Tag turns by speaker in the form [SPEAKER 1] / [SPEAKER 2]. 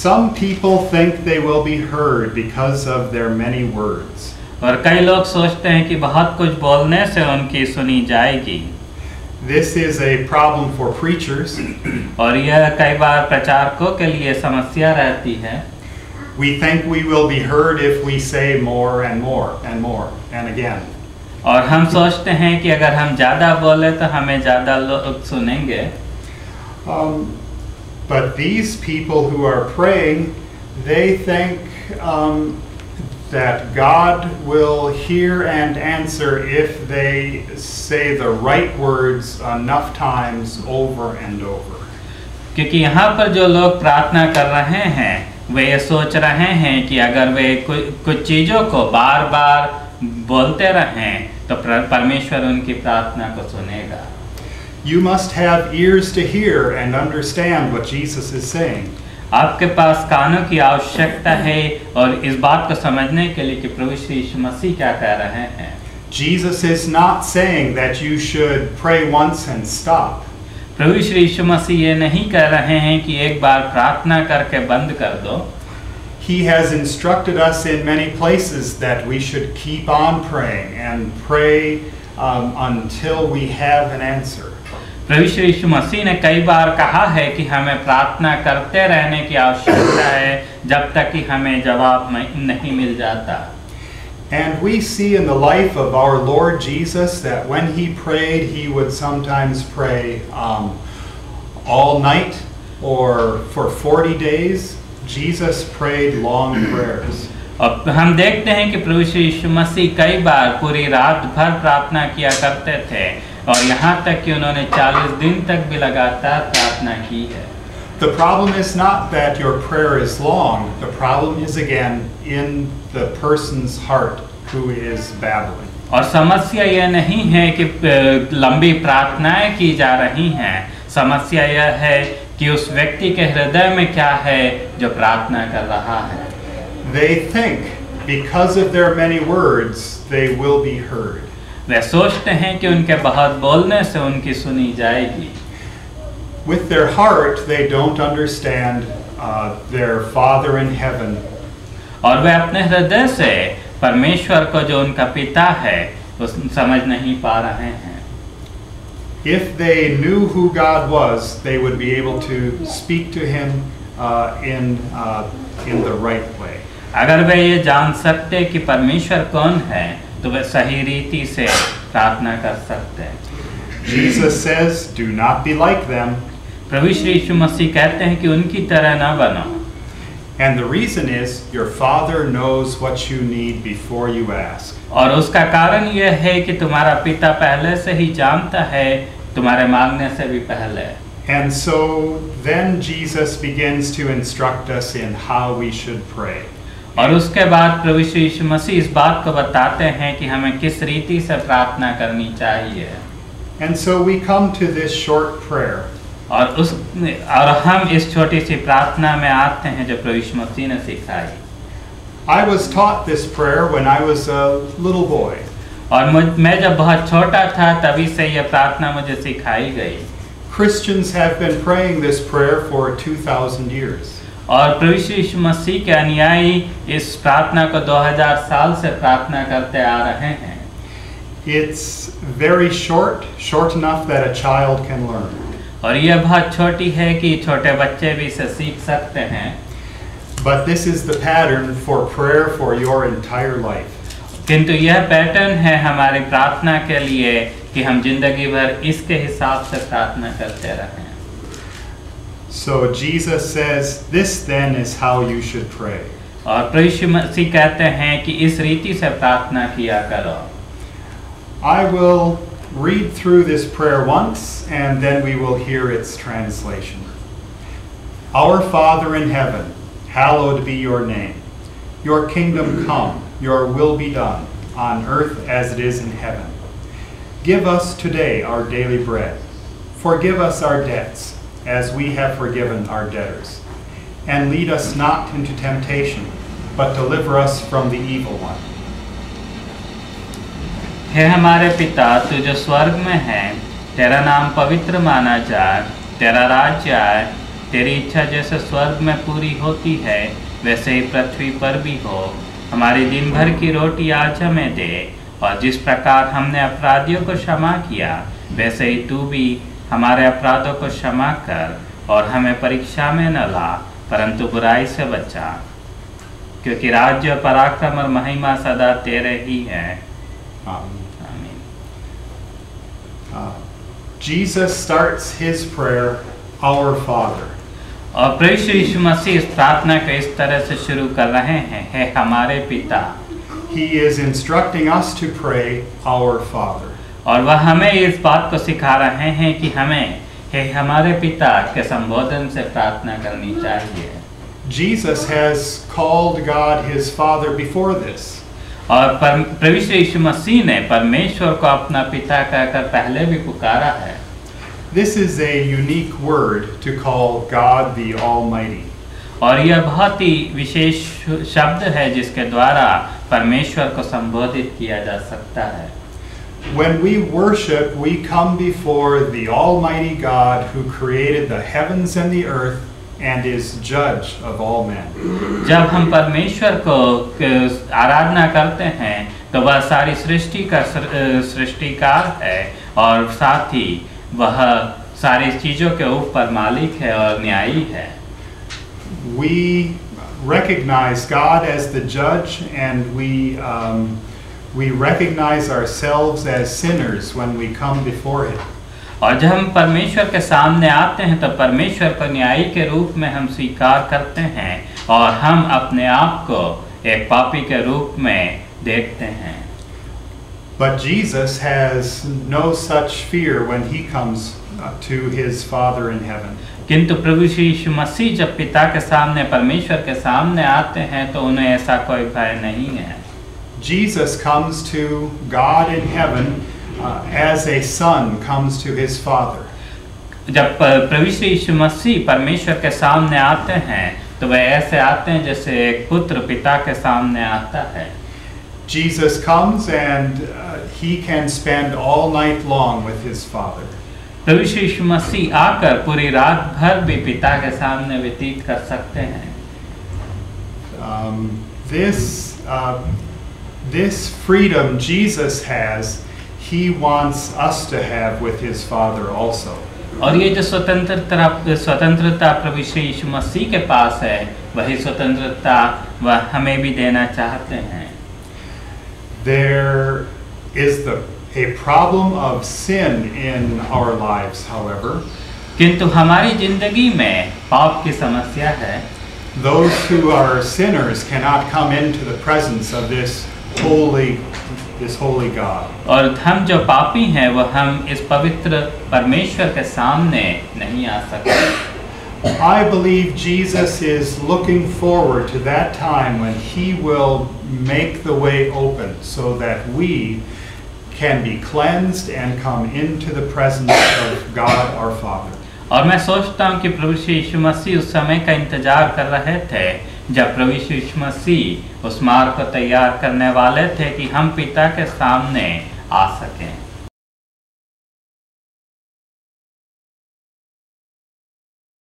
[SPEAKER 1] Some people think they will be heard because of their many words.
[SPEAKER 2] और कई लोग सोचते हैं कि बहुत कुछ बोलने से उनकी सुनी जाएगी।
[SPEAKER 1] This is a problem for preachers.
[SPEAKER 2] और यह कई बार प्रचारकों के लिए समस्या रहती है।
[SPEAKER 1] We think we will be heard if we say more and more and more and again.
[SPEAKER 2] और हम सोचते हैं कि अगर हम ज़्यादा बोले तो हमें ज़्यादा लोग सुनेंगे।
[SPEAKER 1] But these people who are praying, they think that God will hear and answer if they say the right words enough times over and over.
[SPEAKER 2] क्योंकि यहाँ पर जो लोग प्रार्थना कर रहे हैं वे ये सोच रहे हैं कि अगर वे कुछ चीज़ों को बार बार बोलते रहें तो परमेश्वर उनकी प्रार्थना को सुनेगा।
[SPEAKER 1] You must have ears to hear and understand what Jesus is saying.
[SPEAKER 2] आपके पास कानों की आवश्यकता है और इस बात को समझने के लिए कि प्रभु श्री यीशु मसीह क्या कह रहे हैं।
[SPEAKER 1] Jesus is not saying that you should pray once and stop.
[SPEAKER 2] प्रभु श्री यीशु मसीह ये नहीं कह रहे हैं कि एक बार प्रार्थना करके बंद कर दो।
[SPEAKER 1] He has instructed us in many places that we should keep on praying and pray until we have an answer.
[SPEAKER 2] प्रभु श्री यीशु मसीह ने कई बार कहा है कि हमें प्रार्थना करते रहने की आवश्यकता है जब तक कि हमें जवाब नहीं मिल जाता।
[SPEAKER 1] And we see in the life of our Lord Jesus that when he prayed, he would sometimes pray all night or for 40 days. Jesus prayed long prayers.
[SPEAKER 2] अब हम देखते हैं कि प्रभु श्री यीशु मसीह कई बार पूरी रात भर प्रार्थना किया करते थे और यहाँ तक कि उन्होंने 40 दिन तक भी लगातार प्रार्थना की है।
[SPEAKER 1] The problem is not that your prayer is long. The problem is again in the person's heart who is babbling.
[SPEAKER 2] और समस्या यह नहीं है कि लंबी प्रार्थनाएं की जा रही हैं। समस्या यह है कि उस व्यक्ति के हृदय में क्या है जो प्रार्थना कर रहा है।
[SPEAKER 1] They think because of their many words they will be heard.
[SPEAKER 2] वे सोचते हैं कि उनके बहुत बोलने से उनकी सुनी जाएगी।
[SPEAKER 1] With their heart they don't understand their Father in heaven.
[SPEAKER 2] और वे अपने हृदय से परमेश्वर को जो उनका पिता है वो समझ नहीं पा रहे हैं।
[SPEAKER 1] If they knew who God was, they would be able to speak to him in the right way.
[SPEAKER 2] अगर वे ये जान सकते कि परमेश्वर कौन है तो वे सही रीति से प्रार्थना कर सकते हैं।
[SPEAKER 1] Jesus says, "Do not be like them."
[SPEAKER 2] प्रभु श्री यीशु मसीह कहते हैं कि उनकी तरह ना बनो।
[SPEAKER 1] And the reason is your Father knows what you need before you ask.
[SPEAKER 2] और उसका कारण यह है कि तुम्हारा पिता पहले से ही जानता है तुम्हारे मांगने से भी पहले।
[SPEAKER 1] And so then Jesus begins to instruct us in how we should pray.
[SPEAKER 2] और उसके बाद प्रभु श्री यीशु मसीह इस बात को बताते हैं कि हमें किस रीति से प्रार्थना करनी चाहिए।
[SPEAKER 1] And so we come to this short prayer.
[SPEAKER 2] और हम इस छोटी सी प्रार्थना में आते हैं जो प्रभु यीशु मसीह ने सिखाई।
[SPEAKER 1] I was taught this prayer when I was a little boy.
[SPEAKER 2] और मैं जब बहुत छोटा था तभी से यह प्रार्थना मुझे सिखाई गई।
[SPEAKER 1] Christians have been praying this prayer for 2000 years.
[SPEAKER 2] और प्रभु यीशु मसीह के अनुयायी इस प्रार्थना को 2000 साल से प्रार्थना करते आ रहे हैं।
[SPEAKER 1] It's very short enough that a child can learn.
[SPEAKER 2] और यह बहुत छोटी है कि छोटे बच्चे भी इसे सीख सकते हैं।
[SPEAKER 1] But this is the pattern for prayer for your entire life.
[SPEAKER 2] किंतु यह पैटर्न है हमारी प्रार्थना के लिए कि हम जिंदगी भर इसके हिसाब से प्रार्थना करते रहें।
[SPEAKER 1] So Jesus says, "This then is how you should pray."
[SPEAKER 2] और प्रभु यीशु मसीह कहते हैं कि इस रीति से प्रार्थना किया करो।
[SPEAKER 1] I will read through this prayer once and then we will hear its translation. Our Father in heaven, hallowed be your name. Your kingdom come, your will be done, on earth as it is in heaven. Give us today our daily bread. Forgive us our debts, as we have forgiven our debtors. And lead us not into temptation, but deliver us from the evil one.
[SPEAKER 2] हे हमारे पिता तू जो स्वर्ग में है, तेरा नाम पवित्र माना जाए, तेरा राज्य आए, तेरी इच्छा जैसे स्वर्ग में पूरी होती है वैसे ही पृथ्वी पर भी हो। हमारी दिन भर की रोटी आज हमें दे, और जिस प्रकार हमने अपराधियों को क्षमा किया वैसे ही तू भी हमारे अपराधों को क्षमा कर, और हमें परीक्षा में न ला परंतु बुराई से बचा, क्योंकि राज्य, पराक्रम और महिमा सदा तेरे ही है। आमीन।
[SPEAKER 1] Jesus starts his prayer, Our Father.
[SPEAKER 2] और प्रभु यीशु मसीह इस प्रार्थना को इस तरह से शुरू कर रहे हैं, है हमारे पिता।
[SPEAKER 1] He is instructing us to pray, Our Father.
[SPEAKER 2] और वह हमें इस बात को सिखा रहे हैं कि हमें हे हमारे पिता के संबोधन से प्रार्थना करनी चाहिए।
[SPEAKER 1] Jesus has called God his Father before this.
[SPEAKER 2] और प्रभु यीशु मसीह ने परमेश्वर को अपना पिता कहकर पहले भी पुकारा है।
[SPEAKER 1] This is a unique word to call God the Almighty.
[SPEAKER 2] और यह बहुत ही विशेष शब्द है जिसके द्वारा परमेश्वर को संबोधित किया जा सकता है।
[SPEAKER 1] When we worship, we come before the Almighty God who created the heavens and the earth and is judge of all men.
[SPEAKER 2] जब हम परमेश्वर को आराधना करते हैं तो वह सारी सृष्टि का सृष्टिकार है, और साथ ही वह सारी चीजों के ऊपर मालिक है और न्यायी है।
[SPEAKER 1] We recognize God as the judge, and we recognize ourselves as sinners when we come before him.
[SPEAKER 2] और जब हम परमेश्वर के सामने आते हैं तो परमेश्वर को न्यायी के रूप में हम स्वीकार करते हैं, और हम अपने आप को एक पापी के रूप में देखते हैं।
[SPEAKER 1] But Jesus has no such fear when he comes to his Father in heaven.
[SPEAKER 2] किंतु प्रभु यीशु मसीह जब पिता के सामने, परमेश्वर के सामने आते हैं तो उन्हें ऐसा कोई भय नहीं है।
[SPEAKER 1] Jesus comes to God in heaven as a son comes to his father.
[SPEAKER 2] जब प्रभु यीशु मसीह परमेश्वर के सामने आते हैं तो वह ऐसे आते हैं जैसे एक पुत्र पिता के सामने आता है।
[SPEAKER 1] Jesus comes and he can spend all night long with his father.
[SPEAKER 2] प्रभु यीशु मसीह आकर पूरी रात भर भी पिता के सामने व्यतीत कर सकते हैं।
[SPEAKER 1] This freedom Jesus has, he wants us to have with his Father also.
[SPEAKER 2] और ये जो स्वतंत्रता प्रभु यीशु मसीह के पास है, वही स्वतंत्रता वह हमें भी देना चाहते हैं।
[SPEAKER 1] There is a problem of sin in our lives, however.
[SPEAKER 2] किंतु हमारी जिंदगी में पाप की समस्या है।
[SPEAKER 1] Those who are sinners cannot come into the presence of this holy God.
[SPEAKER 2] और हम जो पापी हैं वो हम इस पवित्र परमेश्वर के सामने नहीं आ सकते।
[SPEAKER 1] I believe Jesus is looking forward to that time when he will make the way open so that we can be cleansed and come into the presence of God our Father.
[SPEAKER 2] और मैं सोचता हूँ कि प्रभु यीशु मसीह उस समय का इंतजार कर रहे थे जब प्रभु यीशु मसीह उस मार्ग को तैयार करने वाले थे कि हम पिता के सामने आ सकें।